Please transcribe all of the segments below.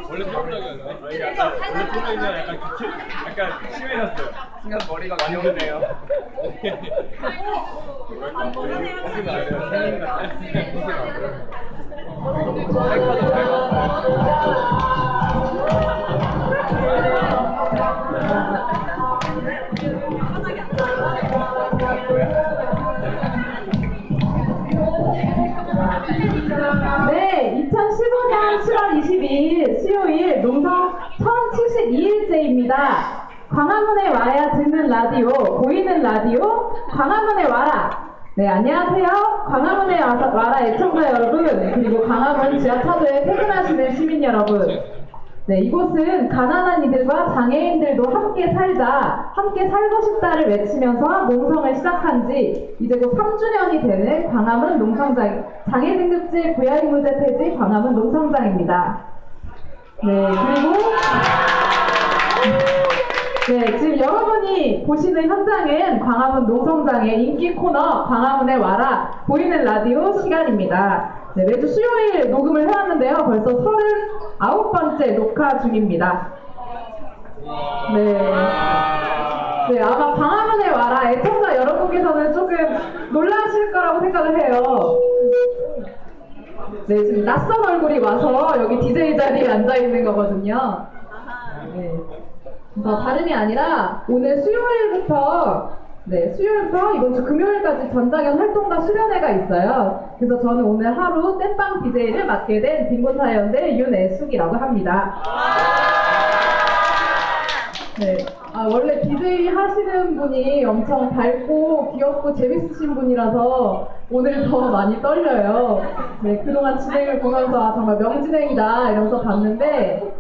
원래 토론적이었네. 원래 토론이 약간 심해졌어요. 순간 머리가 많이 오르네요. 네, 2015년 7월 22일 수요일 농성 1072일째입니다. 광화문에 와야 듣는 라디오, 보이는 라디오, 광화문에 와라. 네, 안녕하세요. 광화문에 와라 애청자 여러분, 그리고 광화문 지하차도에 퇴근하시는 시민 여러분. 네, 이곳은 가난한 이들과 장애인들도 함께 살자, 함께 살고 싶다를 외치면서 농성을 시작한 지 이제 곧 3주년이 되는 광화문 농성장, 장애 등급제 부야인무제 폐지 광화문 농성장입니다. 네, 그리고 네, 지금 여러분이 보시는 현장은 광화문 농성장의 인기 코너 광화문에 와라 보이는 라디오 시간입니다. 네, 매주 수요일 녹음을 해왔는데요. 벌써 39번째 녹화 중입니다. 네, 아마 광화문에 와라 애청자 여러분께서는 조금 놀라실 거라고 생각을 해요. 네, 지금 낯선 얼굴이 와서 여기 DJ 자리에 앉아있는 거거든요. 네. 그래서 다름이 아니라 오늘 수요일부터 이번 주 금요일까지 전장현 활동가 수련회가 있어요. 그래서 저는 오늘 하루 땜빵 DJ를 맡게 된 빈곤사연대 윤애숙이라고 합니다. 네, 원래 DJ 하시는 분이 엄청 밝고 귀엽고 재밌으신 분이라서 오늘 더 많이 떨려요. 네, 그동안 진행을 보면서 정말 명진행이다 이러면서 봤는데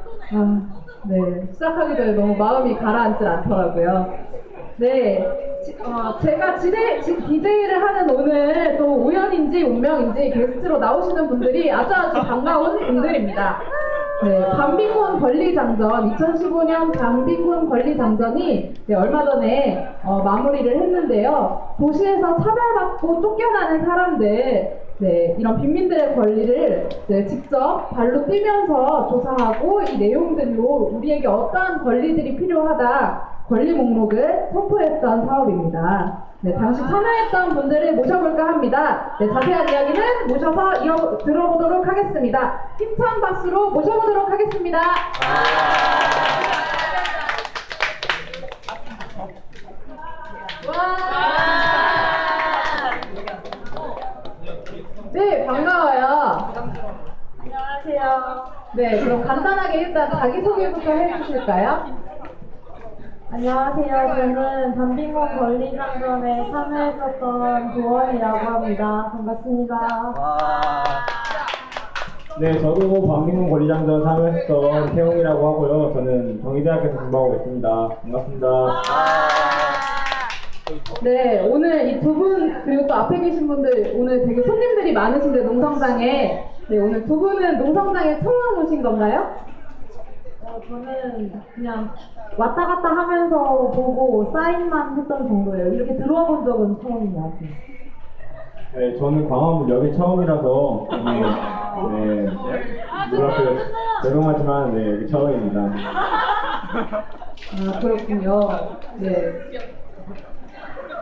네, 시작하기 전에 너무 마음이 가라앉질 않더라고요. 네, 제가 DJ를 하는 오늘 또 우연인지 운명인지 게스트로 나오시는 분들이 아주 반가운 분들입니다. 네, 반빈곤 권리장전 2015년 반빈곤 권리장전이 얼마 전에 마무리를 했는데요. 도시에서 차별받고 쫓겨나는 사람들, 네, 이런 빈민들의 권리를 직접 발로 뛰면서 조사하고 이 내용들로 우리에게 어떠한 권리들이 필요하다 권리 목록을 선포했던 사업입니다. 네, 당시 참여했던 분들을 모셔볼까 합니다. 네, 자세한 이야기는 모셔서 들어보도록 하겠습니다. 힘찬 박수로 모셔보도록 하겠습니다. 네, 반가워요. 안녕하세요. 네, 그럼 간단하게 일단 자기소개부터 해주실까요? 안녕하세요. 저는 반빈곤 권리장전에 참여했었던 도원이라고 합니다. 반갑습니다. 네, 저도 반빈곤 권리장전 참여했던 태용이라고 하고요. 저는 경희대학교에서 공부하고 있습니다. 반갑습니다. 네, 오늘 이 두 분 그리고 또 앞에 계신 분들 오늘 되게 손님들이 많으신데 농성장에 네, 오늘 두 분은 농성장에 처음 오신 건가요? 저는 그냥 왔다 갔다 하면서 보고 사인만 했던 정도예요. 이렇게 들어와 본 적은 처음인 것 같아요. 네, 저는 광화문 여기 처음이라서 놀랍게 죄송하지만 네, 여기 처음입니다. 그렇군요. 네.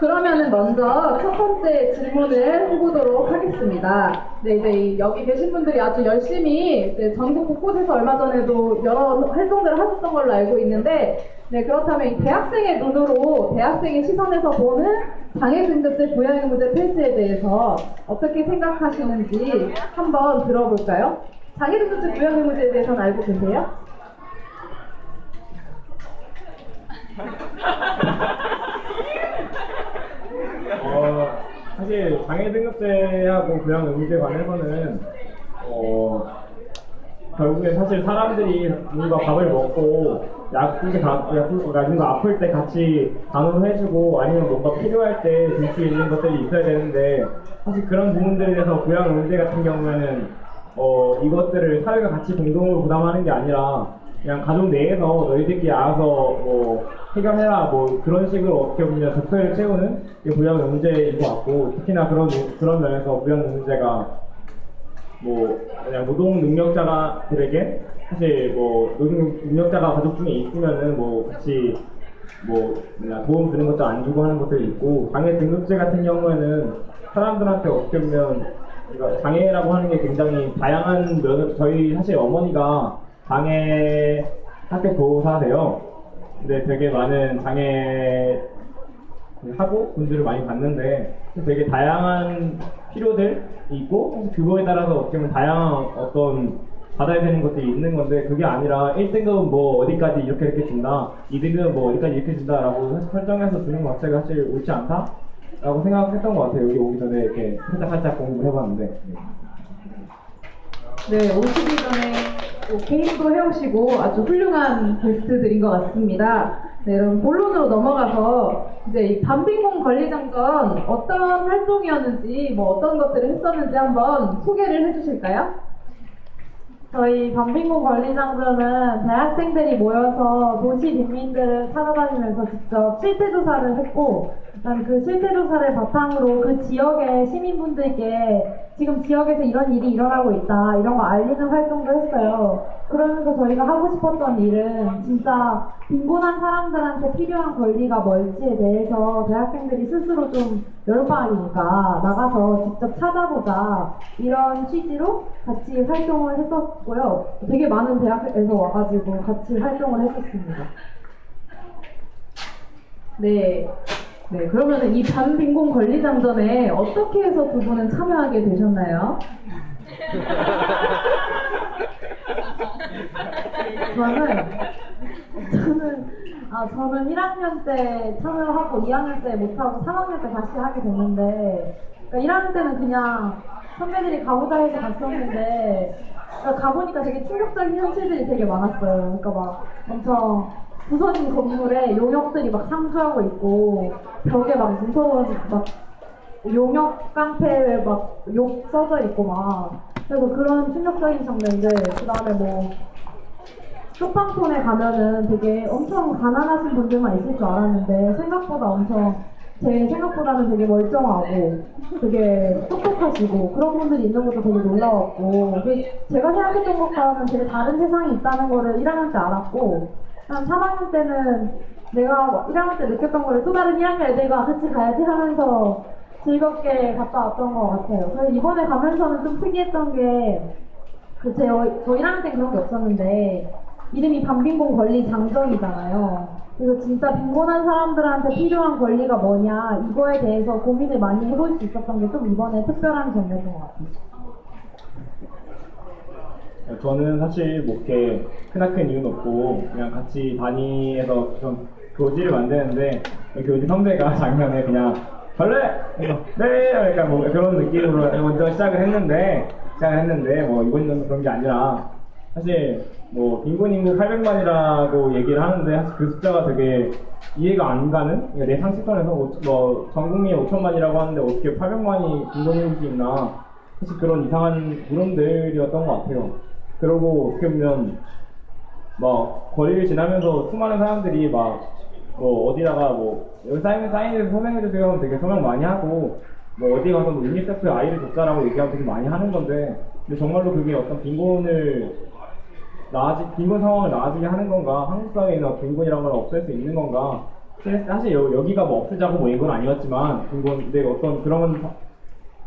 그러면은 먼저 첫 번째 질문을 해보도록 하겠습니다. 네, 이제 여기 계신 분들이 아주 열심히 전국 곳곳에서 얼마 전에도 여러 활동들을 하셨던 걸로 알고 있는데, 네, 그렇다면 이 대학생의 눈으로, 대학생의 시선에서 보는 장애등급제 부양의무제 폐지에 대해서 어떻게 생각하시는지 한번 들어볼까요? 장애등급제 부양의무제에 대해서는 알고 계세요? 사실 장애등급제하고 부양의무제에 관해서는 결국에 사실 사람들이 누군가 밥을 먹고 누군가 아플 때 같이 간호를 해주고 아니면 뭔가 필요할 때 줄 수 있는 것들이 있어야 되는데 사실 그런 부분들에 대해서 부양의무제 같은 경우에는 이것들을 사회가 같이 공동으로 부담하는 게 아니라 그냥 가족 내에서 너희들끼리 알아서 뭐 해결해라 뭐 그런 식으로 어떻게 보면 적성을 채우는 게 부양의무제인 것 같고 특히나 그런 면에서 부양의무제가 뭐 그냥 노동 능력자들에게 사실 뭐 노동 능력자가 가족 중에 있으면은 뭐 같이 뭐 그냥 도움 주는 것도 안 주고 하는 것들이 있고, 장애 등급제 같은 경우에는 사람들한테 어떻게 보면 그러니까 장애라고 하는 게 굉장히 다양한 면, 저희 사실 어머니가 장애 학교 보호사세요. 근데 되게 많은 장애 하고 분들을 많이 봤는데 되게 다양한 필요들이 있고, 그거에 따라서 어떻게 보면 다양한 어떤 받아야 되는 것들이 있는 건데, 그게 아니라 1등급은 뭐 어디까지 이렇게 준다, 2등급은 뭐 어디까지 이렇게 준다라고 설정해서 주는 것 자체가 사실 옳지 않다 라고 생각했던 것 같아요. 여기 오기 전에 이렇게 살짝 공부를 해봤는데. 네, 오시기 전에 또 게임도 해오시고 아주 훌륭한 게스트들인 것 같습니다. 네, 여러분 본론으로 넘어가서 이제 이 밤빙봉 관리장전 어떤 활동이었는지, 뭐 어떤 것들을 했었는지 한번 소개를 해주실까요? 저희 밤빙봉 관리장전은 대학생들이 모여서 도시 빈민들을 찾아다니면서 직접 실태조사를 했고, 그다음 그 실태조사를 바탕으로 그 지역의 시민분들께 지금 지역에서 이런 일이 일어나고 있다, 이런 거 알리는 활동도 했어요. 그러면서 저희가 하고 싶었던 일은 진짜 빈곤한 사람들한테 필요한 권리가 뭘지에 대해서 대학생들이 스스로 좀 여름방학이니까 나가서 직접 찾아보자, 이런 취지로 같이 활동을 했었고요. 되게 많은 대학에서 와가지고 같이 활동을 했었습니다. 네. 네, 그러면 이 밤빙봉 관리장전에 어떻게 해서 두 분은 참여하게 되셨나요? 저는 1학년 때 참여하고 2학년 때 못하고 3학년 때 다시 하게 됐는데, 그러니까 1학년 때는 그냥 선배들이 가보자 해서 갔었는데, 그러니까 가보니까 되게 충격적인 현실들이 되게 많았어요. 그러니까 막 엄청 부서진 건물에 용역들이 막 상주하고 있고, 벽에 막 무서운 막 용역 깡패에 막 욕 써져 있고 막, 그래서 그런 충격적인 장면들. 그 다음에 뭐 쇼팡촌에 가면은 되게 엄청 가난하신 분들만 있을 줄 알았는데 생각보다 엄청, 제 생각보다는 되게 멀쩡하고 되게 똑똑하시고 그런 분들이 있는 것도 되게 놀라웠고, 제가 생각했던 것과는 되게 다른 세상이 있다는 거를 1학년 때 알았고, 한 3학년 때는 내가 1학년 때 느꼈던 거를 또 다른 1학년 애들과 같이 가야지 하면서 즐겁게 갔다 왔던 것 같아요. 그래서 이번에 가면서는 좀 특이했던 게, 저 1학년 때 그런 게 없었는데 이름이 밤빙봉 권리 장전이잖아요. 그래서 진짜 빈곤한 사람들한테 필요한 권리가 뭐냐, 이거에 대해서 고민을 많이 해볼 수 있었던 게 좀 이번에 특별한 점이었던 것 같아요. 저는 사실 뭐 이렇게 크나큰 이유는 없고 그냥 같이 다니면서 좀 교지를 만드는데, 교지 선배가 작년에 그냥 벌레! 네! 약간 뭐 그런 느낌으로 먼저 시작을 했는데 뭐 이번 그런 게 아니라, 사실 뭐 빈곤 인구 800만이라고 얘기를 하는데 사실 그 숫자가 되게 이해가 안 가는, 그러니까 내 상식선에서 뭐 전 국민이 5천만이라고 하는데 어떻게 800만이 빈곤 인구일 수 있나, 사실 그런 이상한 물음들이었던 것 같아요. 그러고 어떻게 보면 막 거리를 지나면서 수많은 사람들이 막 뭐 어디다가 뭐 여기 사인해서 서명해주세요 하면 되게 서명 많이 하고, 뭐 어디 가서 뭐 유니세프 아이를 줬다라고 얘기하면 되게 많이 하는 건데, 근데 정말로 그게 어떤 빈곤 상황을 나아지게 하는 건가, 한국 사회에 있는 빈곤이라는 걸 없앨 수 있는 건가. 사실 여기가 뭐 없애자고 뭐 이건 아니었지만, 근데 어떤 그런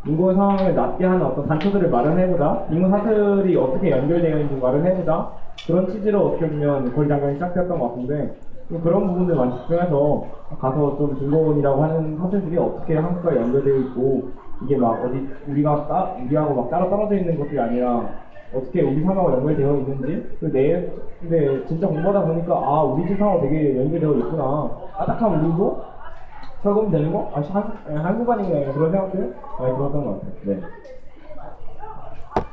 빈곤 상황을 낮게 하는 어떤 단초들을 마련해보자, 빈곤 사슬이 어떻게 연결되어 있는지 마련해보자, 그런 취지로 어떻게 보면 권리장전이 시작되었던 것 같은데, 그런 부분들 많이 집중해서 가서 좀 빈곤이라고 하는 사슬들이 어떻게 한국과 연결되어 있고, 이게 막 어디 우리하고 막 따로 떨어져 있는 것들이 아니라 어떻게 우리 삶하고 연결되어 있는지, 근데 진짜 공부하다 보니까 아, 우리 집 상하고 되게 연결되어 있구나, 딱한 우리도 설거면 되는 거? 한국 아닌가, 그런 생각들 많이 들었던 것 같아요. 네.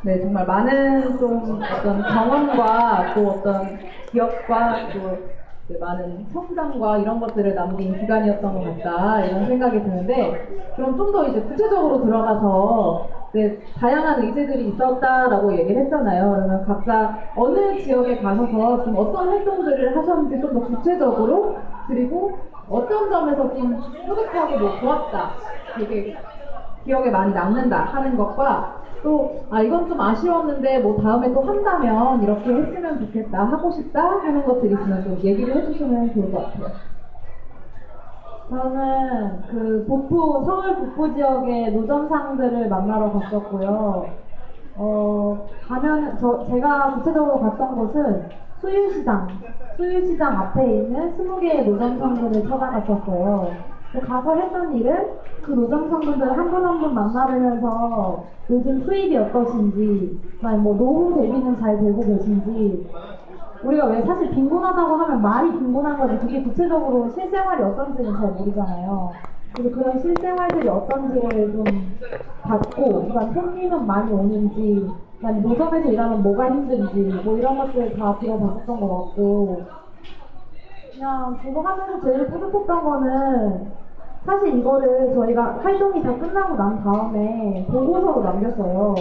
네, 정말 많은 좀 어떤 경험과 또 어떤 기억과 또 많은 성장과 이런 것들을 남긴 기간이었던 것 같다, 이런 생각이 드는데, 그럼 좀 더 이제 구체적으로 들어가서 다양한 의제들이 있었다라고 얘기를 했잖아요. 그러면 각자 어느 지역에 가셔서 좀 어떤 활동들을 하셨는지 좀 더 구체적으로, 그리고 어떤 점에서 좀 뿌듯하고 뭐 좋았다, 되게 기억에 많이 남는다 하는 것과 또 이건 좀 아쉬웠는데 뭐 다음에 또 한다면 이렇게 했으면 좋겠다 하고 싶다 하는 것들 있으면 좀 얘기를 해주시면 좋을 것 같아요. 저는 그 서울 북부 지역의 노점상들을 만나러 갔었고요. 제가 구체적으로 갔던 곳은 수유시장 앞에 있는 20개의 노점상들을 찾아갔었어요. 가서 했던 일은 그 노점상분들 한 분 한 분 만나뵈면서 요즘 수입이 어떠신지, 뭐 노후 대비는 잘 되고 계신지, 우리가 왜 사실 빈곤하다고 하면 말이 빈곤한 거지 그게 구체적으로 실생활이 어떤지는 잘 모르잖아요. 그래서 그런 실생활들이 어떤지를 좀 받고, 그다음 손님은 많이 오는지, 그다음 노점에서 일하면 뭐가 힘든지, 뭐 이런 것들 다 들어봤었던 것 같고, 그냥 그거 하면서 제일 뿌듯했던 거는 사실 이거를 저희가 활동이 다 끝나고 난 다음에 보고서로 남겼어요.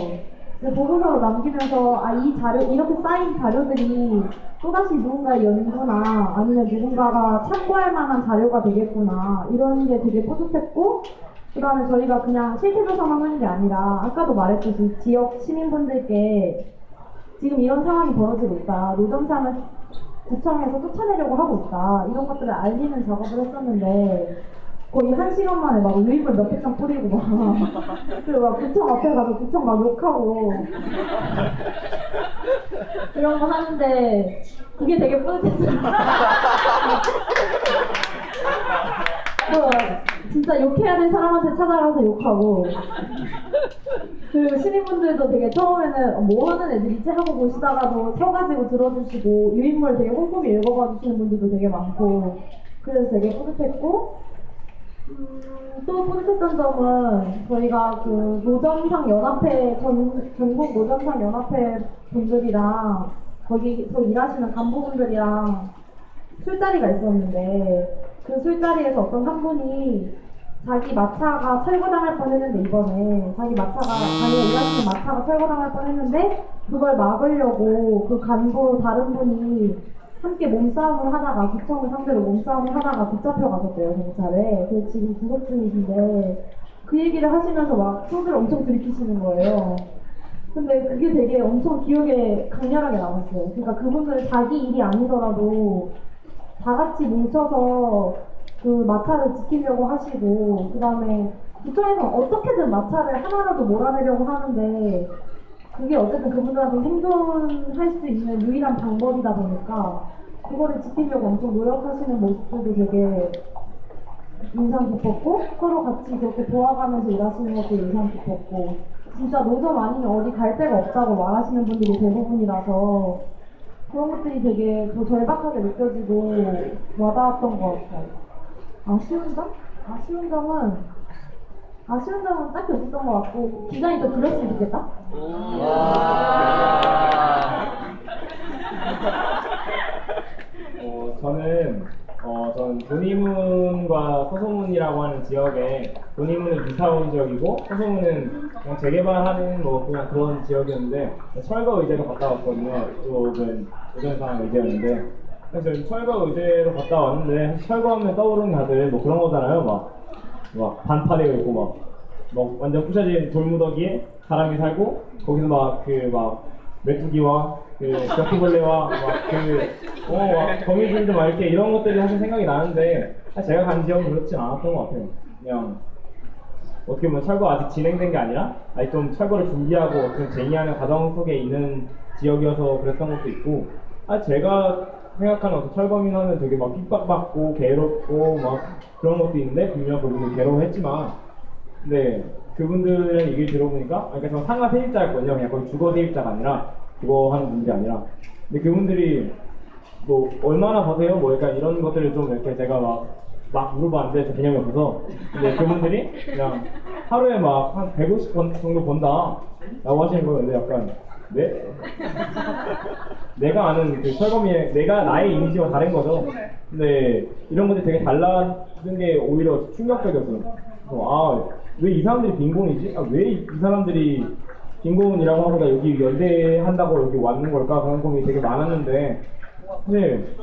근데 보고서로 남기면서 이 자료, 이렇게 쌓인 자료들이 또다시 누군가의 연구나 아니면 누군가가 참고할 만한 자료가 되겠구나, 이런 게 되게 뿌듯했고, 그 다음에 저희가 그냥 실태조사만 하는 게 아니라 아까도 말했듯이 지역 시민분들께 지금 이런 상황이 벌어지고 있다, 노점상을 구청에서 쫓아내려고 하고 있다, 이런 것들을 알리는 작업을 했었는데 거의 1시간 만에 막 유입을 몇백 장 뿌리고 그리고 막 구청 앞에 가서 구청 막 욕하고 이런 거 하는데 그게 되게 뿌듯했어요. 진짜 욕해야 될 사람한테 찾아가서 욕하고, 그리고 시민분들도 되게 처음에는 뭐 하는 애들이지 하고 보시다가도 서가지고 들어주시고 유인물 되게 꼼꼼히 읽어봐 주시는 분들도 되게 많고, 그래서 되게 뿌듯했고, 또 뿌듯했던 점은 저희가 그 노점상 연합회 전국 노점상 연합회 분들이랑 거기서 일하시는 간부분들이랑 술자리가 있었는데, 그 술자리에서 어떤 한 분이 자기 마차가 철거당할 뻔했는데, 이번에 자기가 일하시는 마차가 철거당할 뻔했는데 그걸 막으려고 그 간부 다른 분이 함께 몸싸움을 하다가, 구청을 상대로 몸싸움을 하다가 붙잡혀 가셨대요, 경찰에. 그래서 지금 구속 중이신데 그 얘기를 하시면서 막 소주를 엄청 들이키시는 거예요. 근데 그게 되게 엄청 기억에 강렬하게 남았어요. 그러니까 그분들은 자기 일이 아니더라도 다 같이 뭉쳐서 그 마차를 지키려고 하시고, 그 다음에 구청에서 어떻게든 마차를 하나라도 몰아내려고 하는데 그게 어쨌든 그분들한테 생존할 수 있는 유일한 방법이다 보니까 그거를 지키려고 엄청 노력하시는 모습들도 되게 인상 깊었고, 서로 같이 그렇게 도와가면서 일하시는 것도 인상 깊었고, 진짜 노점 아니면 어디 갈 데가 없다고 말하시는 분들이 대부분이라서 그런 것들이 되게 더 절박하게 느껴지고 와닿았던 것 같아요. 아쉬운 점? 아쉬운 점은 딱히 없었던 것 같고, 기간이 더 길었으면 좋겠다? 저는 돈이문과 서소문이라고 하는 지역에, 돈이문은 이사온 지역이고 서소문은 그냥 재개발하는 뭐 그냥 그런 지역이었는데, 철거 의제로 갔다 왔거든요. 쪽은 노점상 의제였는데, 그래서 철거 의제로 갔다 왔는데, 철거하면 떠오르는 다들 뭐 그런 거잖아요. 막 반파되어 있고 막 완전 부셔진 돌무더기에 사람이 살고, 거기서 막 메뚜기와 벽지벌레와 거미줄도 막 이렇게 이런 것들이 사실 생각이 나는데, 사실 제가 간 지역은 그렇진 않았던 것 같아요. 그냥 어떻게 보면 철거 아직 진행된 게 아니라 아직 좀 철거를 준비하고 그 쟁의하는 과정 속에 있는 지역이어서 그랬던 것도 있고, 제가 생각하는 어떤 철거민 하면 되게 막 핍박받고 괴롭고 막 그런 것도 있는데, 분명 그분들 괴로워했지만, 근데 그분들의 얘기를 들어보니까, 그러니까 저 상가 세입자였거든요. 그냥 거기 주거 세입자가 아니라, 그거 하는 분들이 아니라. 근데 그분들이 뭐 얼마나 버세요? 뭐 약간 이런 것들을 좀 이렇게 제가 막 물어봤는데 저 개념이 없어서. 근데 그분들이 그냥 하루에 막 한 150번 정도 번다 라고 하시는 거예요. 근데 약간 네? 내가 아는 그 철거미의 나의 이미지와 다른 거죠. 근데 이런 것들이 되게 달라진 게 오히려 충격적이었어요. 왜 이 사람들이 빈곤이지? 왜 이 사람들이 빈곤이라고 하고가 여기 연대한다고 여기 왔는 걸까? 그런 고민이 되게 많았는데, 사실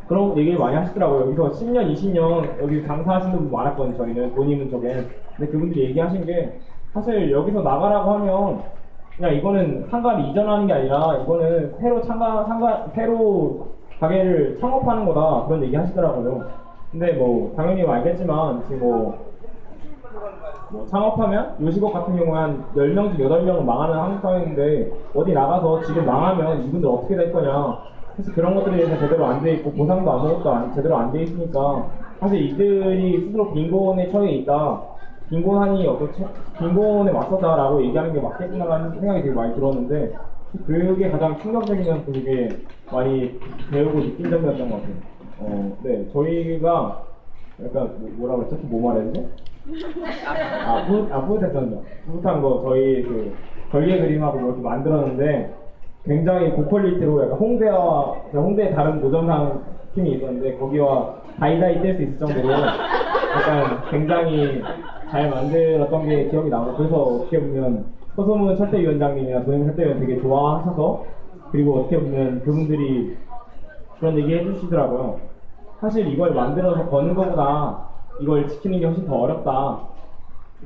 그런 얘기를 많이 하시더라고요. 여기서 10년, 20년 여기 장사하시는 분 많았거든요. 저희는 돈 있는 쪽에. 근데 그분들이 얘기하신 게, 사실 여기서 나가라고 하면 그냥 이거는 상가를 이전하는 게 아니라 이거는 새로 가게를 창업하는 거다 그런 얘기 하시더라고요. 근데 뭐 당연히 알겠지만 지금 뭐 창업하면 요식업 같은 경우에 한 10명 중 8명은 망하는 한국 사회인데 어디 나가서 지금 망하면 이분들 어떻게 될 거냐. 사실 그런 것들에 대해서 제대로 안 돼 있고 보상도 아무것도 제대로 안 돼 있으니까 사실 이들이 스스로 빈곤에 처해 있다. 빈곤에 맞서자라고 얘기하는 게 맞겠구나라는 생각이 되게 많이 들었는데 그게 가장 충격적이면서 되게 많이 배우고 느낀 점이었던 것 같아요. 네, 저희가 약간 뭐라고 했죠? 뭐 말했지? 뿌듯했었죠. 뿌듯한 거 저희 그 걸개 그림하고 뭐 이렇게 만들었는데 굉장히 고퀄리티로 약간 홍대의 다른 노점상 팀이 있었는데 거기와 다이다이 뗄 수 있을 정도로 약간 굉장히 잘 만들었던 게 기억이 나고 그래서 어떻게 보면 서소문 철대위원장님이나 도영 철대위원 되게 좋아하셔서 그리고 어떻게 보면 그분들이 그런 얘기 해주시더라고요. 사실 이걸 만들어서 거는 것보다 이걸 지키는 게 훨씬 더 어렵다.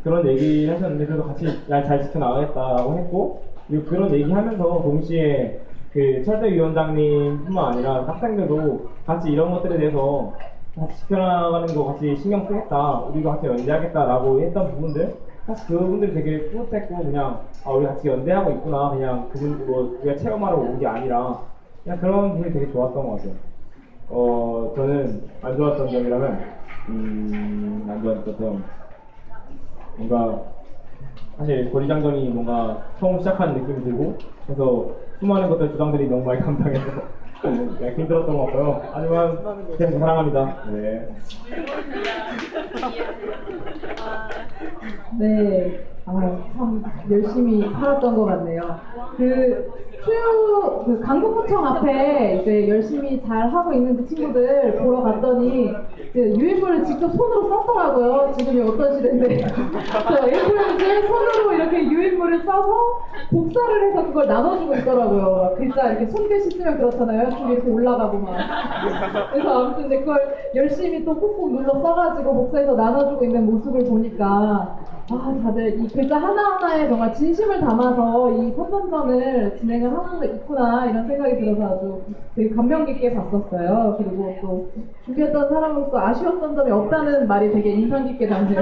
그런 얘기를 하셨는데 그래도 같이 잘 지켜나가겠다고 했고 그리고 그런 얘기하면서 동시에 그 철대위원장님뿐만 아니라 학생들도 같이 이런 것들에 대해서 같이 지켜나가는 거 같이 신경 쓰겠다. 우리도 같이 연대하겠다라고 했던 부분들 사실 그분들이 되게 뿌듯했고 그냥 우리 같이 연대하고 있구나. 그냥 그분 뭐 우리가 체험하러 온 게 아니라 그냥 그런 부분이 되게 좋았던 것 같아요. 저는 안 좋았던 점이라면 안 좋았던 점 뭔가 사실 고리장전이 뭔가 처음 시작하는 느낌이 들고 그래서 수많은 것들 주장들이 너무 많이 감당해서 네, 힘들었던 것 같고요. 하지만 계속 사랑합니다. 네. 네, 참 열심히 살았던 것 같네요. 그 강북구청 앞에 이제 열심히 잘 하고 있는 그 친구들 보러 갔더니 유인물을 직접 손으로 썼더라고요. 지금이 어떤 시대인데. 저 A4용지에 손으로 이렇게 유인물을 써서 복사를 해서 그걸 나눠주고 있더라고요. 글자 이렇게 손글씨 쓰면 그렇잖아요. 쭉 이렇게 올라가고 막. 그래서 아무튼 이제 그걸 열심히 또 꾹꾹 눌러 써가지고 복사해서 나눠주고 있는 모습을 보니까 다들 이 글자 하나하나에 정말 진심을 담아서 이 선전전을 진행을 하고 있구나 이런 생각이 들어서 아주 되게 감명 깊게 봤었어요. 그리고 또 준비했던 사람으로서 아쉬웠던 점이 없다는 말이 되게 인상 깊게 남네요.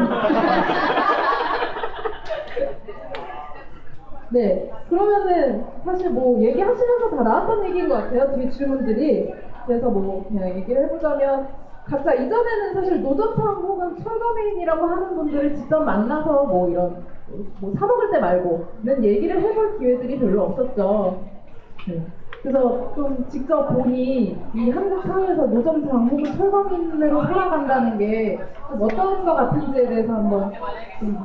네, 그러면은 사실 뭐 얘기하시면서 다 나왔던 얘기인 것 같아요. 뒤에 질문들이. 그래서 뭐 그냥 얘기를 해보자면 각자 이전에는 사실 노점상 혹은 철거메인이라고 하는 분들을 직접 만나서 뭐 이런 뭐 사먹을 때 말고는 얘기를 해볼 기회들이 별로 없었죠. 네. 그래서 좀 직접 보니 이 한국 사회에서 노점상 혹은 철거민으로 살아간다는 게 좀 어떤 것 같은지에 대해서 한번 좀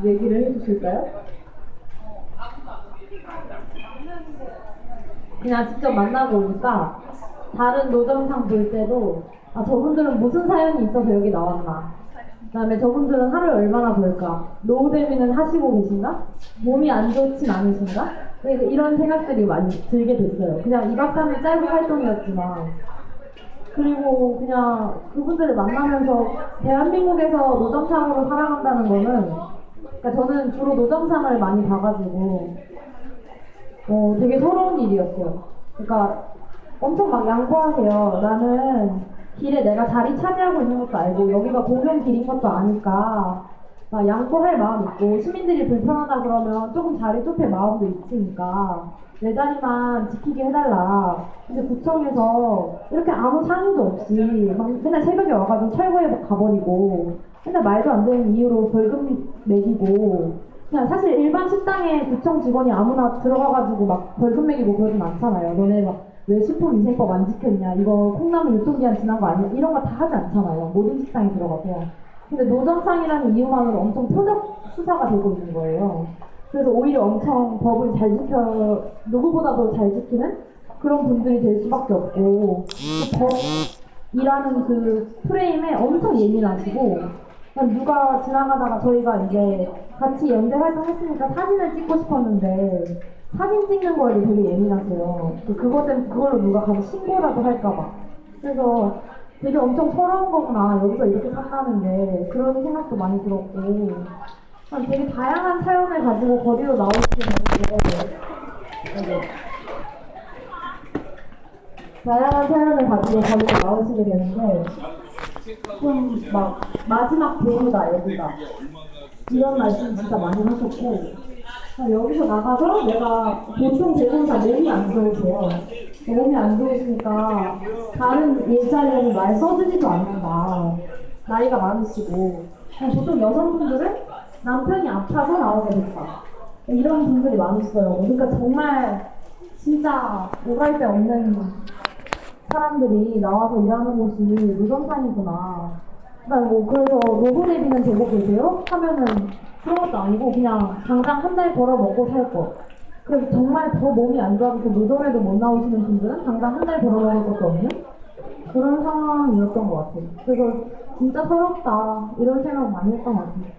얘기를 해주실까요? 그냥 직접 만나고 오니까 다른 노점상 볼 때도 저분들은 무슨 사연이 있어서 여기 나왔나, 그 다음에 저분들은 하루에 얼마나 벌까, 노후 대비는 하시고 계신가, 몸이 안 좋진 않으신가, 이런 생각들이 많이 들게 됐어요. 그냥 2박 3일 짧은 활동이었지만. 그리고 그냥 그분들을 만나면서 대한민국에서 노점상으로 살아간다는 거는, 그러니까 저는 주로 노점상을 많이 봐가지고 되게 서러운 일이었어요. 그러니까 엄청 막 양보하세요. 나는 길에 내가 자리 차지하고 있는 것도 알고 여기가 공용 길인 것도 아니까 막 양보할 마음 있고, 시민들이 불편하다 그러면 조금 자리 좁힐 마음도 있으니까 내 자리만 지키게 해달라. 근데 구청에서 이렇게 아무 상의도 없이 막 맨날 새벽에 와가지고 철거해 가버리고 맨날 말도 안 되는 이유로 벌금 매기고, 그냥 사실 일반 식당에 구청 직원이 아무나 들어가가지고 막 벌금 매기고 그러진 않잖아요. 너네 막 왜 식품위생법 안 지켰냐, 이거 콩나물 유통기한 지난 거 아니야, 이런 거 다 하지 않잖아요. 모든 식당에 들어가서. 근데 노점상이라는 이유만으로 엄청 표적 수사가 되고 있는 거예요. 그래서 오히려 엄청 법을 잘 누구보다도 잘 지키는 그런 분들이 될 수밖에 없고, 법이라는 그 프레임에 엄청 예민하시고, 누가 지나가다가 저희가 이제 같이 연대 활동했으니까 사진을 찍고 싶었는데 사진 찍는 거에 되게 예민하세요. 그걸로 누가 가서 신고라도 할까봐. 그래서 되게 엄청 서러운 거구나, 여기서 이렇게 산다는 게, 그런 생각도 많이 들었고, 되게 다양한 사연을 가지고 거리로 나오시게 되는데, 다양한 사연을 가지고 거리로 나오시게 되는데, 좀 막 마지막 배우다 여기가 이런 말씀 진짜 많이 하셨고, 여기서 나가서 내가 보통 대부분 다 몸이 안 좋으세요. 몸이 안 좋으시니까 다른 일자리에는 말 써주지도 않는다. 나이가 많으시고 보통 여성분들은 남편이 아파서 나오게 됐다. 이런 분들이 많으시더라고요. 그러니까 정말 진짜 오갈 데 없는 사람들이 나와서 일하는 곳이 노점상이구나. 그러니까 뭐 그래서 로고 내비는 되고 계세요? 하면은 그런 것도 아니고 그냥 당장 한 달 벌어 먹고 살 거. 그래서 정말 더 몸이 안 좋아서 노점에도 못 나오시는 분들은 당장 한 달 벌어 먹을 것도 없는 그런 상황이었던 것 같아요. 그래서 진짜 서럽다 이런 생각 많이 했던 것 같아요.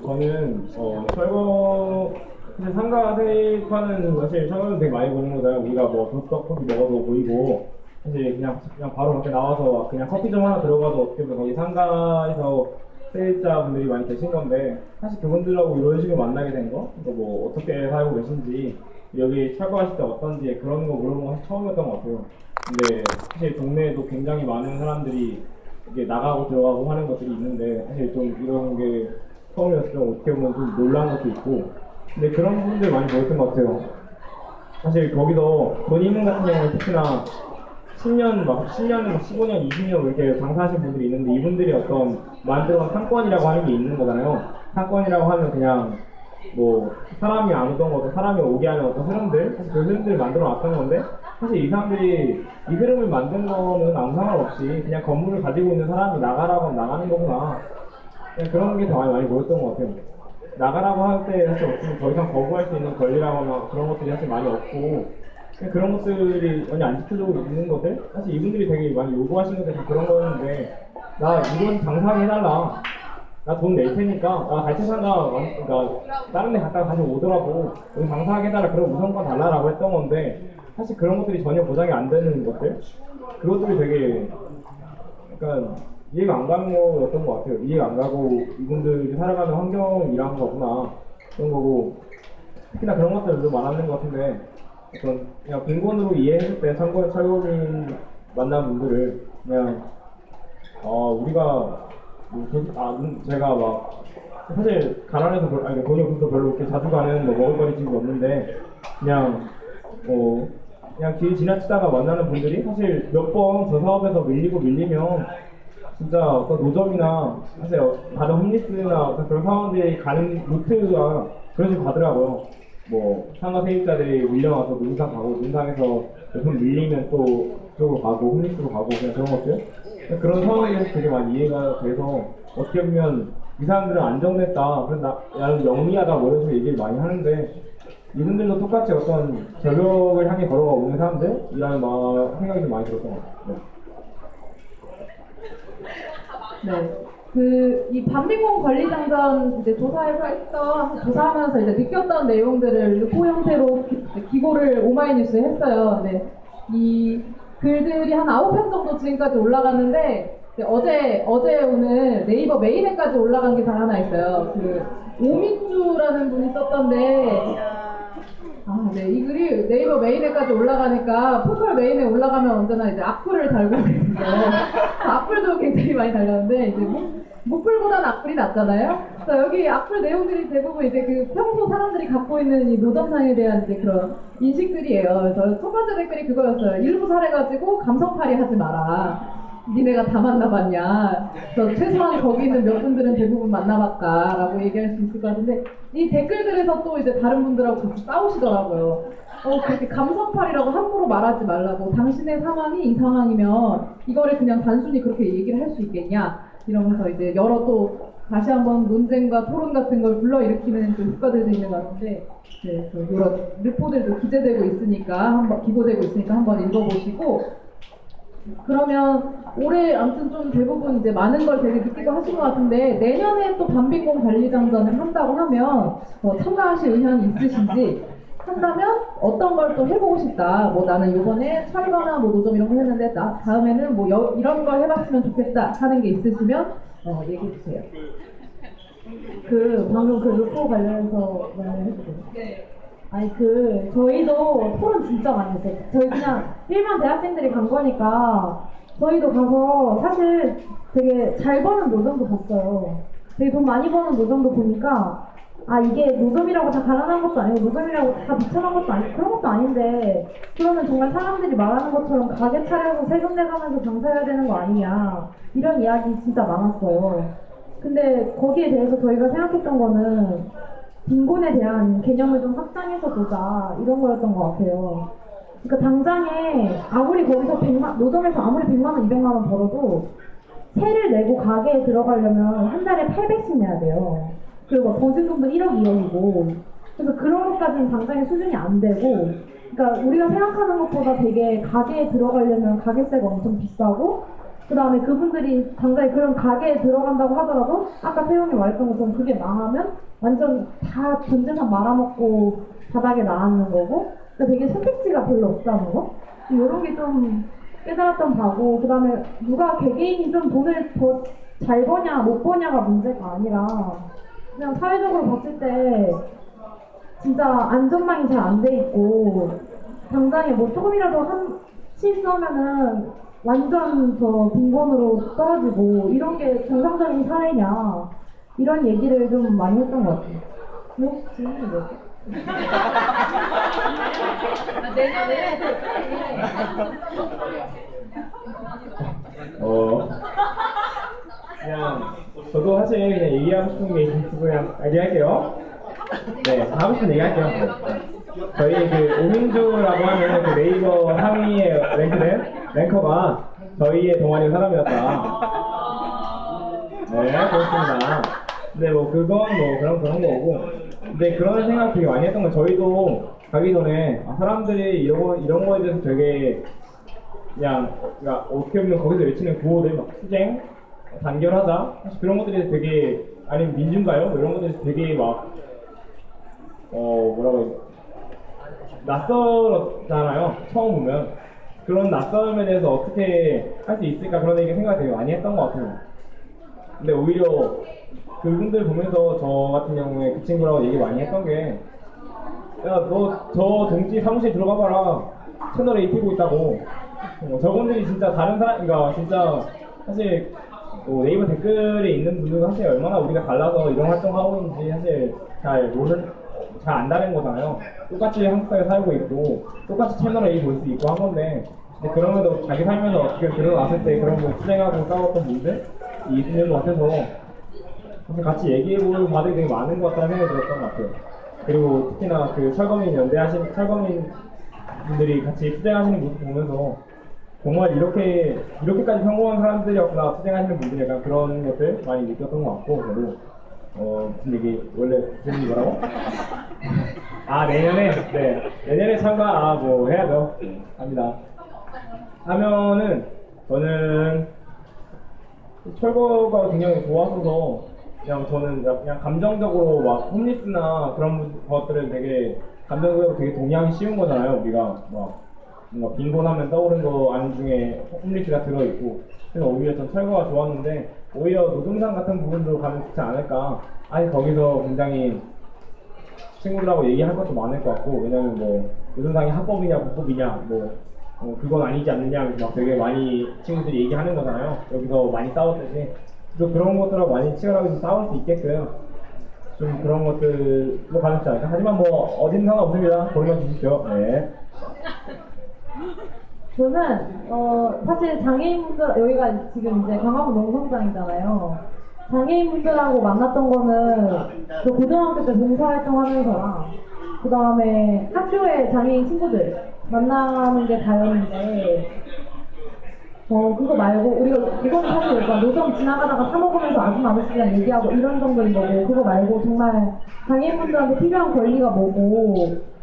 저는 철거 사실 상가 세입하는 사실 철거는 되게 많이 보는 거잖아요. 우리가 뭐 도스떡 커피 먹어도 보이고 사실 그냥 바로 밖에 나와서 그냥 커피점 하나 들어가도 어떻게 보면 거기 상가에서 세입자분들이 많이 계신 건데 사실 그분들하고 이런 식으로 만나게 된 거, 뭐 어떻게 살고 계신지 여기 철거하실 때 어떤지 그런 거 물어본 건 처음이었던 것 같아요. 근데 사실 동네에도 굉장히 많은 사람들이 이게 나가고 들어가고 하는 것들이 있는데 사실 좀 이런 게 처음이었을 때 어떻게 보면 좀 놀란 것도 있고 근데 그런 부분들이 많이 보였던 것 같아요. 사실 거기서 본인 같은 경우는 특히나 10년, 15년, 20년 이렇게 장사하신 분들이 있는데 이분들이 어떤 만들어온 상권이라고 하는 게 있는 거잖아요. 상권이라고 하면 그냥 뭐 사람이 안 오던 것도 사람이 오게 하는 어떤 흐름들, 사실 그 흐름들을 만들어 놨던 건데 사실 이 사람들이 이 흐름을 만든 거는 아무 상관없이 그냥 건물을 가지고 있는 사람이 나가라고 하면 나가는 거구나. 그냥 그런 게 더 많이 보였던 것 같아요. 나가라고 할 때 사실 없으면 더 이상 거부할 수 있는 권리라거나 그런 것들이 사실 많이 없고 그런 것들이 많이 안 지켜지고 있는 것들? 사실 이분들이 되게 많이 요구하시는 것들이 다 그런 거였는데 나 이건 장사하게 해달라. 나 돈 낼 테니까 나 갈치상가 그러니까 다른 데 갔다가 다시 오더라도 여기 장사하게 해달라. 그럼 우선권 달라라고 했던 건데 사실 그런 것들이 전혀 보장이 안 되는 것들? 그것들이 되게 약간 이해가 안 가는 거였던 것 같아요. 이해가 안 가고 이분들이 살아가는 환경이란 거구나 그런 거고 특히나 그런 것들도 많았는 것 같은데 어떤 그냥 빈곤으로 이해했을 때 철거민 만난 분들을 그냥 우리가 제가 막 사실 가난해서 돈이 없어서 별로 이렇게 자주 가는 뭐 먹을거리 집이 없는데 그냥 그냥 길 지나치다가 만나는 분들이 사실 몇 번 저 사업에서 밀리면 진짜 어떤 노점이나 사실 다른 홈리스나 어떤 그런 사람들이 가는 루트가 그런 식으로 가더라고요. 뭐 상가 세입자들이 밀려나서 논상 가고 논상에서 좀 밀리면 또 그쪽으로 가고 홈리스로 가고 그냥 그런 것들 그런 상황이 되게 많이 이해가 돼서 어떻게 보면 이 사람들은 안정됐다 그래서 나는 영리하다 뭐 이런 식으로 얘기를 많이 하는데 이분들도 똑같이 어떤 절벽을 향해 걸어가 오는 사람들이라는 생각이 좀 많이 들었던 것 같아요. 네. 이 반민공 관리장전 이제 조사하면서 이제 느꼈던 내용들을 루포 형태로 기고를 오마이뉴스에 했어요. 네. 이 글들이 한 9편 정도 지금까지 올라갔는데 어제 오늘 네이버 메인에까지 올라간 게 다 하나 있어요. 오민주라는 분이 썼던데 네, 이 글이 네이버 메인에까지 올라가니까 포털 메인에 올라가면 언제나 이제 악플을 달고 있는데 악플도 굉장히 많이 달렸는데 이제 무플보다는 악플이 낫잖아요. 그래서 여기 악플 내용들이 대부분 이제 평소 사람들이 갖고 있는 이 노점상에 대한 이제 그런 인식들이에요. 그래서 첫 번째 댓글이 그거였어요. 일부 살해가지고 감성팔이 하지 마라. 니네가 다 만나봤냐. 그래서 최소한 거기 있는 몇 분들은 대부분 만나봤다라고 얘기할 수 있을 것 같은데 이 댓글들에서 또 이제 다른 분들하고 같이 싸우시더라고요. 그렇게 감성팔이라고 함부로 말하지 말라고. 당신의 상황이 이 상황이면 이거를 그냥 단순히 그렇게 얘기를 할 수 있겠냐. 이러면서 이제 여러 또 다시 한번 논쟁과 토론 같은 걸 불러일으키는 그 효과들도 있는 것 같은데 네, 여러 르포들도 기재되고 있으니까 기고되고 있으니까 한번 읽어보시고 그러면 올해 아무튼 좀 대부분 이제 많은 걸 되게 느끼고 하신 것 같은데 내년에 또 반빈공 관리장전을 한다고 하면 참가하실 의향이 있으신지 한다면 어떤 걸 또 해보고 싶다. 뭐 나는 이번에 철거나 뭐 노점 이런 거 했는데 다음에는 뭐 이런 걸 해봤으면 좋겠다 하는 게 있으시면 얘기해 주세요. 방금 루포 관련해서 말해도 돼요? 네. 아니 저희도 토론 진짜 많이 했어요. 저희 그냥 일반 대학생들이 간 거니까 저희도 가서 사실 되게 잘 버는 노점도 봤어요. 되게 돈 많이 버는 노점도 보니까 이게 노점이라고 다 가난한 것도 아니고 노점이라고 다 비천한 것도 아니고 그런 것도 아닌데 그러면 정말 사람들이 말하는 것처럼 가게 차려서 세금 내가면서 장사해야 되는 거 아니냐 이런 이야기 진짜 많았어요. 근데 거기에 대해서 저희가 생각했던 거는 빈곤에 대한 개념을 좀 확장해서 보자 이런 거였던 것 같아요. 그러니까 당장에 아무리 거기서 노점에서 아무리 100만 원, 200만 원 벌어도 세를 내고 가게에 들어가려면 한 달에 800씩 내야 돼요. 그리고 보증금도 1억, 2억이고 그래서 그런 것까지는 당장의 수준이 안 되고 그러니까 우리가 생각하는 것보다 되게 가게에 들어가려면 가게세가 엄청 비싸고 그 다음에 그분들이 당장에 그런 가게에 들어간다고 하더라도 아까 태용이 말했던 것처럼 그게 망하면 완전 다 전 재산 말아먹고 바닥에 나앉는 거고 그러니까 되게 선택지가 별로 없다는 거 이런 게 좀 깨달았던 바고 그 다음에 누가 개개인이 좀 돈을 더 잘 버냐 못 버냐가 문제가 아니라 그냥 사회적으로 봤을 때 진짜 안전망이 잘 안 돼 있고 당장에 뭐 조금이라도 한 실수하면은 완전 저 빈곤으로 떨어지고 이런 게 정상적인 사회냐 이런 얘기를 좀 많이 했던 것 같아요. 혹시 질문이 뭐죠? 내년에 그냥 저도 사실 그냥 얘기하고 싶은 게 있어서 그냥 얘기할게요. 네, 하고 싶은 얘기 할게요. 저희 그 오민주라고 하는 그 네이버 상위에 랭크된 랭커가 저희의 동아리 사람이었다. 네, 그렇습니다. 근데 뭐 그건 뭐 그런 거고. 근데 그런 생각 되게 많이 했던 건 저희도 가기 전에 사람들이 이런 거에 대해서 되게 그냥 그러니까 어떻게 보면 거기서 외치는 구호들 막 투쟁, 단결하자 사실 그런 것들이 되게 아니면 민중가요? 뭐 이런 것들이 되게 막 뭐라고 해야 낯설었잖아요. 처음 보면 그런 낯설음에 대해서 어떻게 할 수 있을까 그런 얘기 생각을 되게 많이 했던 것 같아요. 근데 오히려 그분들 보면서 저 같은 경우에 그 친구라고 얘기 많이 했던 게 야 너 저 동지 사무실 들어가 봐라 채널 A 피고 있다고. 저분들이 진짜 다른 사람 그러니까 진짜 사실 네이버 댓글에 있는 분들은 사실 얼마나 우리가 달라서 이런 활동하고 있는지 사실 잘 안다는 거잖아요. 똑같이 한국 사회에 살고 있고 똑같이 채널 A 볼 수 있고 한 건데 근데 그럼에도 자기 살면서 어떻게 들어왔을 때 그런 거 투쟁하고 싸웠던 분들이 있는 것 같아서 같이 얘기해볼 바들이 되게 많은 것 같다는 생각이 들었던 것 같아요. 그리고 특히나 그 철거민 분들이 같이 투쟁하시는 모습 보면서 정말 이렇게까지 성공한 사람들이었구나 투쟁하시는 분들이 약간 그런 것들 많이 느꼈던 것 같고 저도 무슨 얘기 원래 무슨 얘기 뭐라고? 내년에 참가 뭐 해야죠. 합니다. 하면은 저는 철거가 굉장히 좋았어서 저는 그냥 감정적으로 막 홈리스나 그런 것들을 되게 감정적으로 되게 동의하기 쉬운 거잖아요. 우리가 막 뭔가 빈곤하면 떠오르는 거 안 중에 홈리스가 들어있고 그래서 오히려 전 철거가 좋았는데 오히려 노동상 같은 부분도 가면 좋지 않을까. 아니 거기서 굉장히 친구들하고 얘기할 것도 많을 것 같고 왜냐면 뭐 노동상이 합법이냐 불법이냐 그건 아니지 않느냐 막 되게 많이 친구들이 얘기하는 거잖아요. 여기서 많이 싸웠듯이 또 그런 것들하고 많이 치열하게 좀 싸울 수 있게끔 좀 그런 것들로 가면 좋지 않을까. 하지만 뭐 어디는 상관없습니다. 고르면 주십시오. 네. 저는 사실 장애인분들 여기가 지금 이제 강화문 농성장이잖아요. 장애인분들하고 만났던 거는 저 고등학교 때 봉사활동하면서랑 그 다음에 학교에 장애인 친구들 만나는 게 다였는데 그거 말고 우리가 이건 사실 노점 지나가다가 사 먹으면서 아줌마 아저씨랑 얘기하고 이런 정도인 거고 그거 말고 정말 장애인분들한테 필요한 권리가 뭐고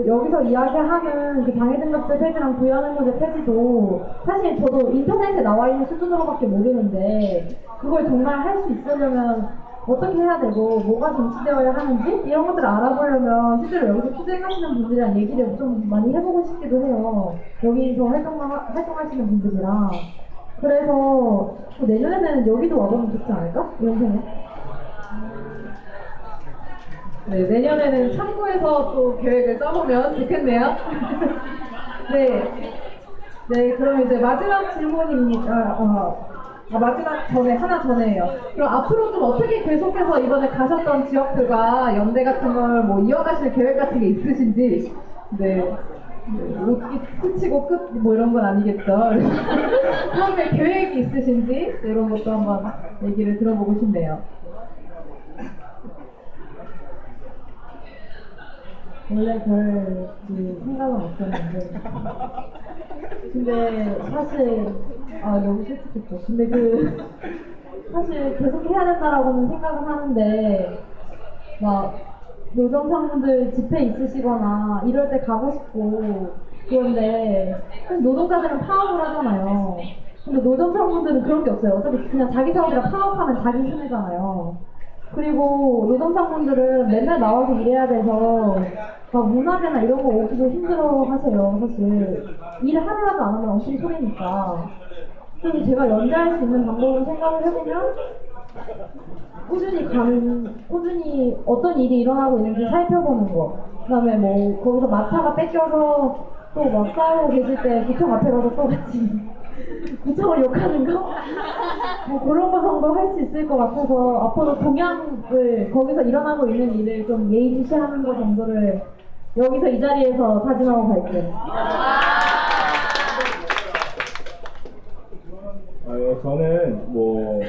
여기서 이야기하는 그 장애등급제 폐지랑 부여능력제 폐지도 사실 저도 인터넷에 나와 있는 수준으로밖에 모르는데 그걸 정말 할 수 있으려면 어떻게 해야 되고 뭐가 정치되어야 하는지 이런 것들을 알아보려면 실제로 여기서 투쟁하시는 분들이랑 얘기를 좀 많이 해보고 싶기도 해요. 여기서 활동하시는 분들이랑 그래서 내년에는 여기도 와보면 좋지 않을까? 이런 생각. 네, 내년에는 참고해서 또 계획을 짜보면 좋겠네요. 네. 네, 그럼 이제 마지막 질문입니다. 마지막 전에, 하나 전에요. 그럼 앞으로 좀 어떻게 계속해서 이번에 가셨던 지역들과 연대 같은 걸 뭐 이어가실 계획 같은 게 있으신지, 네. 뭐 끝이고 끝, 뭐 이런 건 아니겠죠. 다음에 계획이 있으신지, 이런 것도 한번 얘기를 들어보고 싶네요. 원래 별 생각은 없었는데. 근데 사실, 너무 솔직했죠. 근데 사실 계속 해야 된다라고는 생각은 하는데, 막, 노동상분들 집회 있으시거나 이럴 때 가고 싶고, 그런데, 노동자들은 파업을 하잖아요. 근데 노동상분들은 그런 게 없어요. 어차피 그냥 자기 사업이라 파업하면 자기 힘이잖아요. 그리고 노동자분들은 맨날 나와서 일해야 돼서 막 문화재나 이런 거 오기도 힘들어 하세요, 사실. 일 하루라도 안 하면 엄청 소리니까. 그래서 제가 연대할 수 있는 방법을 생각을 해보면 꾸준히 어떤 일이 일어나고 있는지 살펴보는 거. 그 다음에 뭐 거기서 마차가 뺏겨서 또 막 싸우고 계실 때 구청 앞에 가서 또 같이 구청을 욕하는 거? 뭐 그런 거 정도 할 수 있을 것 같아서 앞으로 동향을 거기서 일어나고 있는 일을 좀 예의주시하는 거 정도를 여기서 이 자리에서 다짐하고 갈게요. 예, 저는 뭐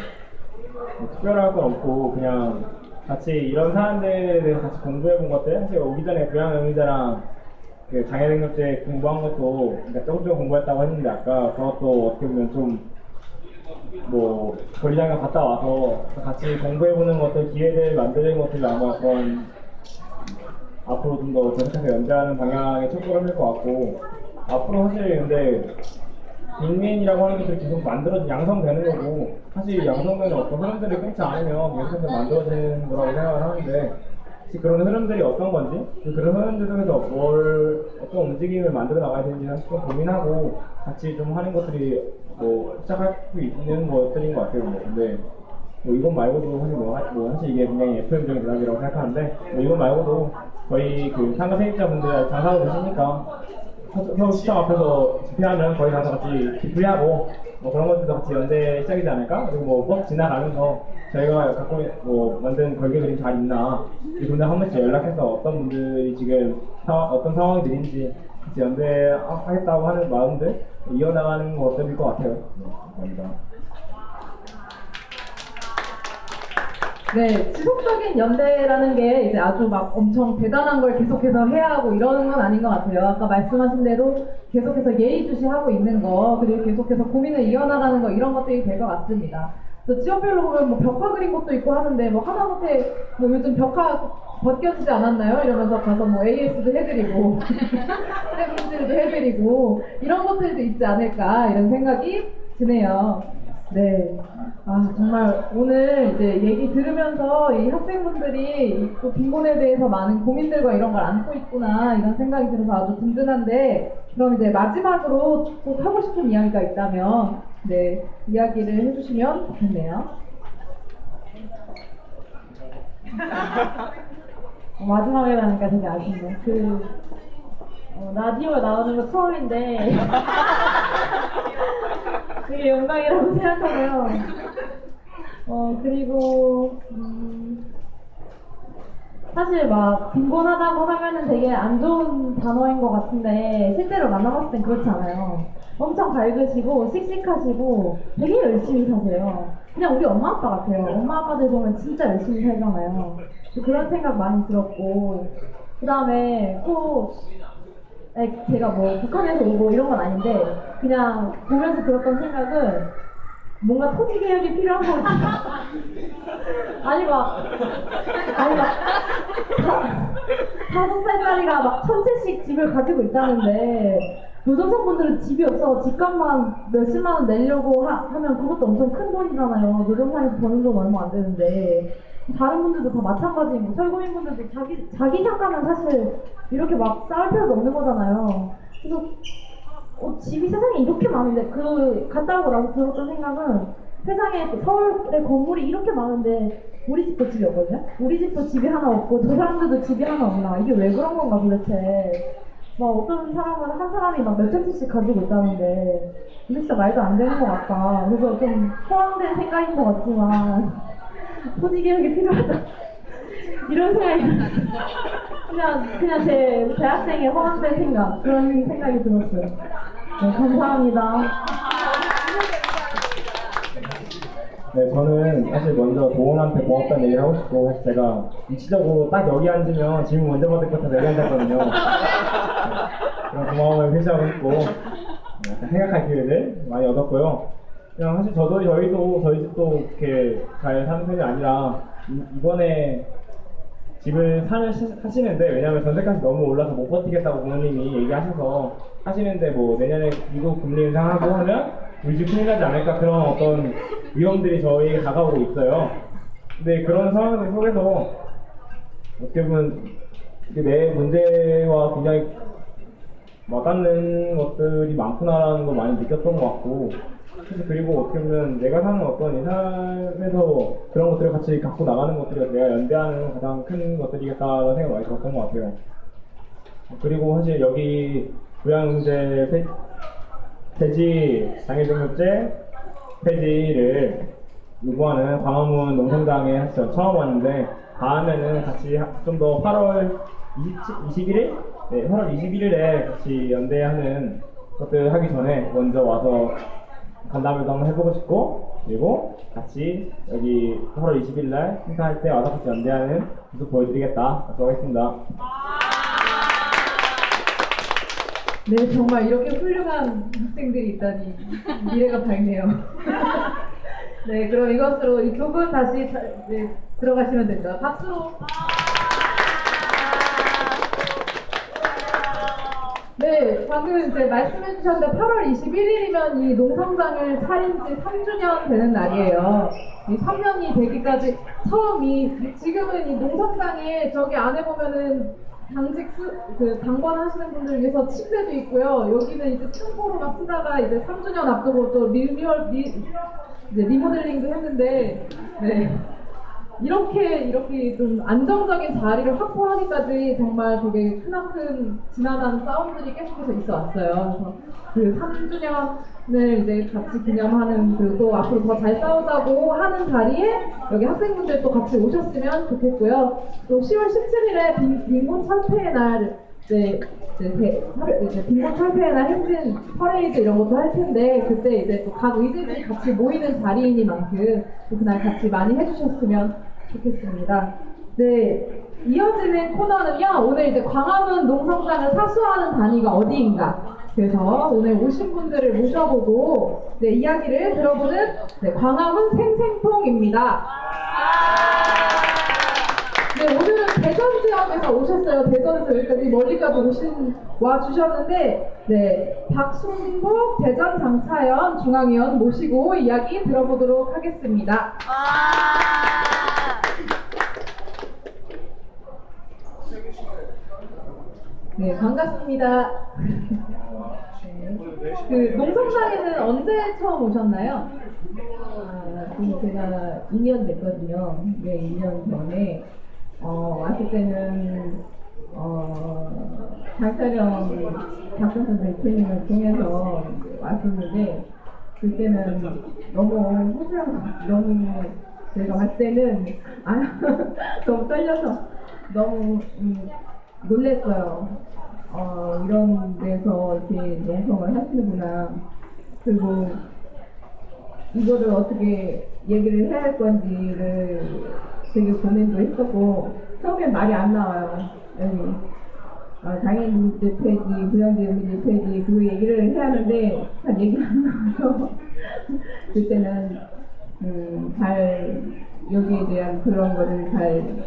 특별할 건 없고 그냥 같이 이런 사람들에 대해서 같이 공부해본 것들, 사실 오기 전에 교양의자랑 그 장애능력제 공부한 것도 그러니까 조금 공부했다고 했는데 아까 그것도 어떻게 보면 좀 뭐 권리장관 갔다 와서 같이 공부해보는 것들, 기회들 만드는 것들이 아마 그런 앞으로 좀 더 계속해서 연대하는 방향의 촉구를 것 같고, 앞으로 사실 근데 빅맨이라고 하는 것들이 계속 만들어진 양성되는 거고, 사실 양성되는 어떤 흐름들이 끊지 않으면 계속해서 만들어지는 거라고 생각을 하는데, 그런 흐름들이 어떤 건지, 그런 흐름들 속에서 어떤 움직임을 만들어 나가야 되는지 사실 좀 고민하고 같이 좀 하는 것들이 뭐 시작할 수 있는 것들인 것 같아요. 근데 뭐 이것 말고도 사실 사실 이게 굉장히 FM적인 대답이라고 생각하는데, 뭐 이것 말고도 거의 그 상가 세입자분들 장사하고 계시니까 서울시청 앞에서 집회하면 거기 가서 같이 집회하고 뭐 그런 것들도 같이 연대 시작이지 않을까? 그리고 뭐 법 지나가면서 저희가 갖고 뭐 만든 걸개들이 잘 있나 이 분들 한 번씩 연락해서 어떤 분들이 지금 어떤 상황들인지 같이 연대하겠다고 하는 마음들 이어나가는 것들일 것 같아요. 네, 감사합니다. 네, 지속적인 연대라는 게 이제 아주 막 엄청 대단한 걸 계속해서 해야 하고 이러는 건 아닌 것 같아요. 아까 말씀하신 대로 계속해서 예의주시하고 있는 거, 그리고 계속해서 고민을 이어나가는 거, 이런 것들이 될 것 같습니다. 그래서 지역별로 보면 뭐 벽화 그린 것도 있고 하는데, 뭐 하다못해 뭐 요즘 벽화 벗겨지지 않았나요? 이러면서 가서 뭐 AS도 해드리고 스냅분질도 해드리고 이런 것들도 있지 않을까 이런 생각이 드네요. 네. 정말 오늘 이제 얘기 들으면서 이 학생분들이 또 빈곤에 대해서 많은 고민들과 이런 걸 안고 있구나 이런 생각이 들어서 아주 든든한데, 그럼 이제 마지막으로 또 하고 싶은 이야기가 있다면 네, 이야기를 해주시면 좋겠네요. 마지막에 가니까 되게 아쉽네. 라디오에 나오는 거 처음인데 되게 영광이라고 생각하고요. 그리고 사실 막 빈곤하다고 하면은 되게 안 좋은 단어인 것 같은데 실제로 만나봤을 땐 그렇지 않아요. 엄청 밝으시고 씩씩하시고 되게 열심히 사세요. 그냥 우리 엄마 아빠 같아요. 엄마 아빠들 보면 진짜 열심히 살잖아요. 그런 생각 많이 들었고, 그 다음에 꼭 제가 뭐 북한에서 오고 이런 건 아닌데 그냥 보면서 들었던 생각은 뭔가 토지 개혁이 필요한 거 같아요. 아니 막 5살짜리가 막 1000채씩 집을 가지고 있다는데 노동자분들은 집이 없어 집값만 몇십만 원 내려고 하면 그것도 엄청 큰 돈이잖아요. 노동자에서 버는 돈 얼마 안 되는데. 다른 분들도 다 마찬가지고, 설국민분들도 자기 상가면 사실 이렇게 막 싸울 필요도 없는 거잖아요. 그래서 집이 세상에 이렇게 많은데 그 갔다 오고 나서 들었던 생각은 세상에 서울에 건물이 이렇게 많은데 우리 집도 집이 없거든요? 우리 집도 집이 하나 없고 저 사람들도 집이 하나 없나 이게 왜 그런 건가 도대체. 막 어떤 사람은 한 사람이 막 몇천 채씩 가지고 있다는데 이게 진짜 말도 안 되는 것 같다. 그래서 좀 허황된 생각인 것 같지만 토지 개혁이 필요하다 이런 생각이 그냥 제 대학생의 허황된 생각 그런 생각이 들었어요. 네, 감사합니다. 네, 저는 사실 먼저 도원한테 고맙다는 얘기를 하고 싶고, 사실 제가 위치적으로 딱 여기 앉으면 질문 먼저 받을 것 같아서 여기 앉았거든요. 네, 그런 고마움을 표시하고 싶고, 약간 생각할 기회를 많이 얻었고요. 그냥 사실 저희 집도 이렇게 잘 사는 편이 아니라, 이번에 집을 사시는데, 왜냐면 전세값이 너무 올라서 못 버티겠다고 부모님이 얘기하셔서 하시는데, 뭐 내년에 미국 금리 인상하고 하면 우리 집 큰일 나지 않을까 그런 어떤 위험들이 저희에게 다가오고 있어요. 근데 그런 상황 속에서 어떻게 보면 내 문제와 굉장히 와닿는 것들이 많구나라는 걸 많이 느꼈던 것 같고, 그리고 어떻게 보면 내가 사는 어떤 이 삶에서 그런 것들을 같이 갖고 나가는 것들이 내가 연대하는 가장 큰 것들이겠다라는 생각이 많이 들었던 것 같아요. 그리고 사실 여기 부양제 폐지, 장애등록제 폐지를 요구하는 광화문 농성장에 처음 왔는데, 다음에는 같이 좀 더 8월 21일? 네, 8월 21일에 같이 연대하는 것들 하기 전에 먼저 와서 간담회도 한번 해보고 싶고, 그리고 같이 여기 8월 20일 날 행사할 때 와서 같이 연대하는 모습 보여드리겠다. 약속하겠습니다. 네, 정말 이렇게 훌륭한 학생들이 있다니 미래가 밝네요. 네, 그럼 이것으로 이 두 분 다시 네, 들어가시면 됩니다. 박수로. 네, 방금 이제 말씀해 주셨는데 8월 21일이면 이 농성장을 차린 지 3주년 되는 날이에요. 이 3년이 되기까지 지금은 이 농성장에 저기 안에 보면은 당번 하시는 분들 위해서 침대도 있고요. 여기는 이제 창고로 막 쓰다가 이제 3주년 앞두고 또 리모델링도 했는데, 네. 이렇게 좀 안정적인 자리를 확보하기까지 정말 되게 크나큰 지난한 싸움들이 계속해서 있어 왔어요. 그래서 그 3주년을 이제 같이 기념하는, 그리고 또 앞으로 더 잘 싸우자고 하는 자리에 여기 학생분들도 같이 오셨으면 좋겠고요. 또 10월 17일에 빈곤 철폐의 날, 빈곤 철폐의 날 행진 퍼레이드 이런 것도 할 텐데, 그때 이제 또 각 의제들이 같이 모이는 자리이니만큼 그날 같이 많이 해주셨으면 좋겠습니다. 네, 이어지는 코너는요, 오늘 이제 광화문 농성장을 사수하는 단위가 어디인가. 그래서 오늘 오신 분들을 모셔보고 이야기를 들어보는 광화문 생생통입니다. 네, 오늘은 대전 지역에서 오셨어요. 대전에서 여기까지 멀리까지 와주셨는데, 네, 박순복 대전 장차연 중앙위원 모시고 이야기 들어보도록 하겠습니다. 네, 반갑습니다. 그 농성장에는 언제 처음 오셨나요? 지금 제가 2년 됐거든요. 네, 2년 전에 왔을 때는 장차령 박선선 대표님을 통해서 왔었는데, 그때는 너무 제가 봤을 때는 너무 떨려서 너무 놀랬어요. 이런 데서 이렇게 농성을 하시는구나. 그리고 이거를 어떻게 얘기를 해야 할 건지를 되게 고민도 했었고, 처음엔 말이 안 나와요. 장애인들 폐지, 부양제인들 폐지 그 얘기를 해야 하는데 잘 얘기가 안 나와서 그때는 잘 여기에 대한 그런 거를 잘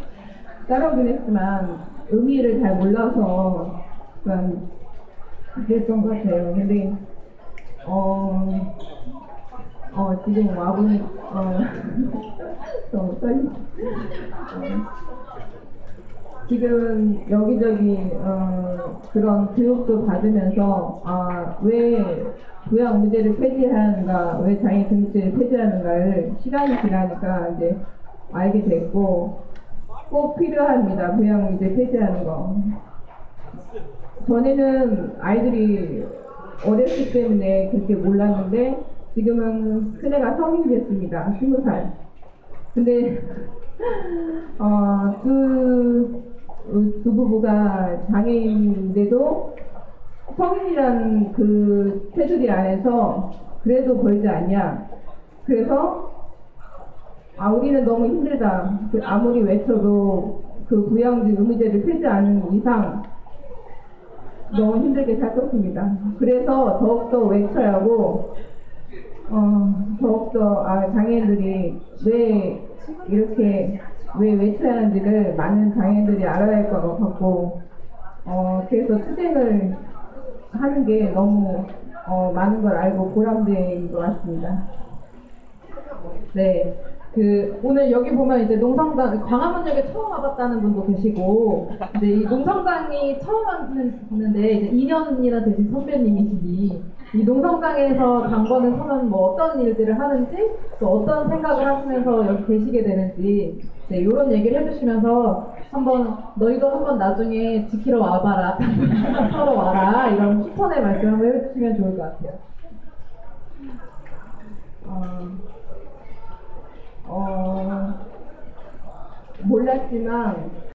따라오긴 했지만 의미를 잘 몰라서 그랬던 것 같아요. 근데 지금 와보니 너무 떨리죠. 지금 여기저기 그런 교육도 받으면서 왜 부양 의무제를 폐지하는가, 왜 장애 등록제를 폐지하는가를 시간이 지나니까 이제 알게 됐고 꼭 필요합니다. 부양 의무제 폐지하는 거. 전에는 아이들이 어렸기 때문에 그렇게 몰랐는데 지금은 큰애가 성인이 됐습니다. 20살. 근데 두 부부가 장애인인데도 성인이란 그 테두리 안에서 그래도 벌지 않냐. 그래서 우리는 너무 힘들다. 아무리 외쳐도 그 부양지 의무제를 폐지하는 이상 너무 힘들게 살 것입니다. 그래서 더욱더 외쳐야 하고 더욱더 장애인들이 왜 외쳐야 하는지를 많은 장애인들이 알아야 할 것 같고 그래서 투쟁을 하는 게 너무 많은 걸 알고 보람된 것 같습니다. 네. 오늘 여기 보면 이제 농성당, 광화문역에 처음 와봤다는 분도 계시고, 이제 이 농성당이 처음 왔는데, 이제 2년이나 되신 선배님이시니, 이 농성당에서 당번을 서면 뭐 어떤 일들을 하는지, 또 어떤 생각을 하시면서 여기 계시게 되는지, 네, 이런 얘기를 해주시면서, 너희도 한번 나중에 지키러 와봐라, 서로 와라, 이런 추천의 말씀을 해주시면 좋을 것 같아요. 몰랐지만